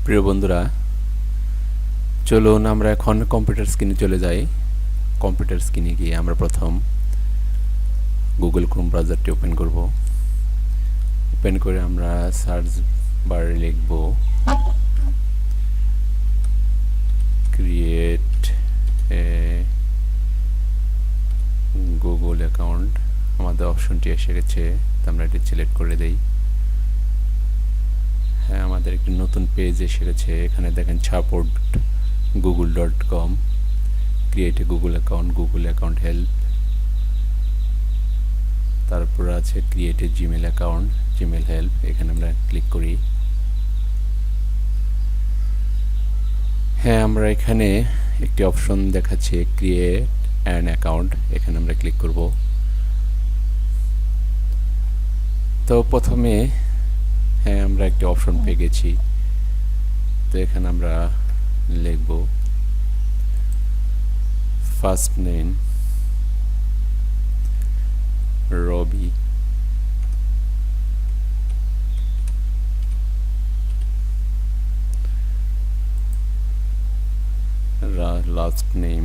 প্রিয় বন্ধুরা, চলুন আমরা এখন কম্পিউটার স্ক্রিনে চলে যাই। কম্পিউটার স্ক্রিনে গিয়ে আমরা প্রথম গুগল ক্রোম ব্রাউজারটি ওপেন করব। ওপেন করে আমরা সার্চ বারে লিখব ক্রিয়েট এ গুগল অ্যাকাউন্ট। আমাদের অপশনটি এসে গেছে, তো আমরা এটি সিলেক্ট করে দেই। হ্যাঁ, আমাদের একটি নতুন পেজ এসে গেছে। এখানে দেখেন support.google.com, create a Google account help, তারপর আছে ক্রিয়েট এ জিমেল হেল্প। এখানে আমরা ক্লিক করি। হ্যাঁ, আমরা এখানে একটি অপশন দেখাচ্ছে ক্রিয়েট অ্যান অ্যাকাউন্ট, এখানে আমরা ক্লিক করব। তো প্রথমে হ্যাঁ, আমরা একটি অপশন পেয়ে গেছি। তো এখানে আমরা লিখব first name Rabi, last name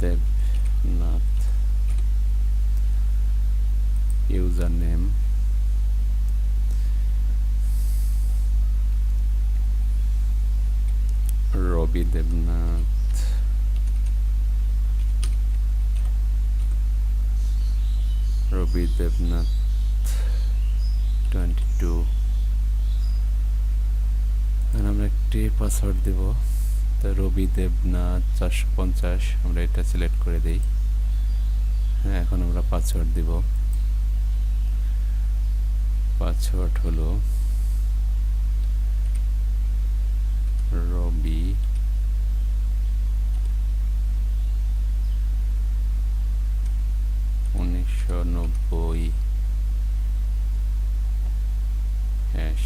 Debnath, user name Rabi Debnath, Rabi Debnath 22। আর আমরা একটি পাসওয়ার্ড দেব। তো রবি দেবনাথ 450, আমরা এটা সিলেক্ট করে দেই। হ্যাঁ, এখন আমরা পাসওয়ার্ড দেব। পাসওয়ার্ড হলো রবি 1990 হ্যাশ।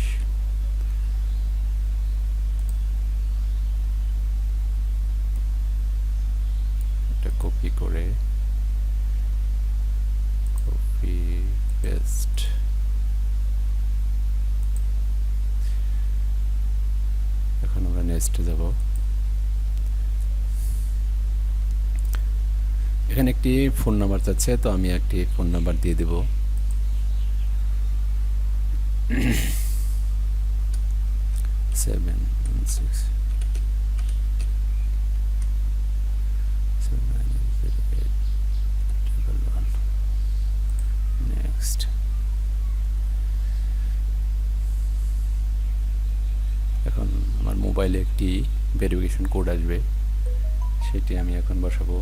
এটা কপি করে কপি পেস্ট। এখন আমরা নেক্সটে যাব। এখানে একটি ফোন নাম্বার চাচ্ছে, তো আমি একটি ফোন নাম্বার দিয়ে দেব। নেক্সট। এখন আমার মোবাইলে একটি ভেরিফিকেশন কোড আসবে, সেটি আমি এখন বসাবো।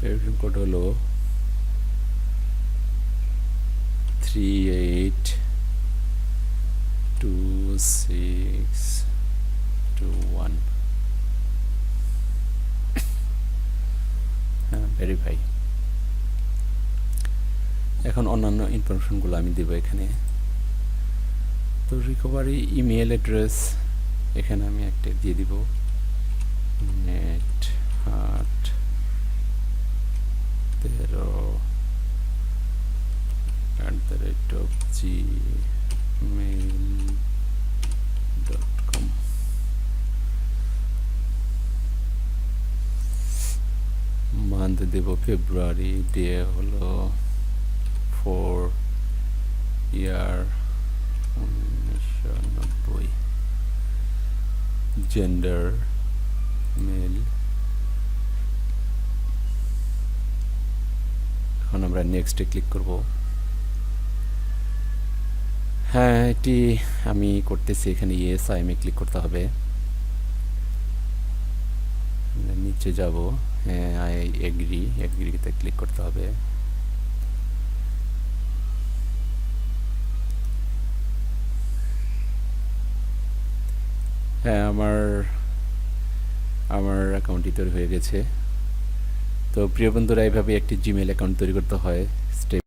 ভেরিফিকেশন কোড হলো 382621। হ্যাঁ, ভেরিফাই। এখন অন্যান্য ইনফরমেশনগুলো আমি দেব এখানে। তো রিকভারি ইমেল অ্যাড্রেস এখানে আমি একটা দিয়ে দিব, net13@gmail.com। মান্থ দেব ফেব্রুয়ারি, ডে হলো 4 ইয়ার 1990, জেন্ডার মেল। এখন আমরা নেক্সটে ক্লিক করব। হ্যাঁ, এটি আমি করতেছি। এখানে ইয়েস আই এমে ক্লিক করতে হবে। নিচে যাব। হ্যাঁ, আই এগ্রিতে ক্লিক করতে হবে। হ্যাঁ, আমার অ্যাকাউন্টটি তৈরি হয়ে গেছে। তো প্রিয় বন্ধুরা, এইভাবে একটি জিমেল অ্যাকাউন্ট তৈরি করতে হয়। স্টেপ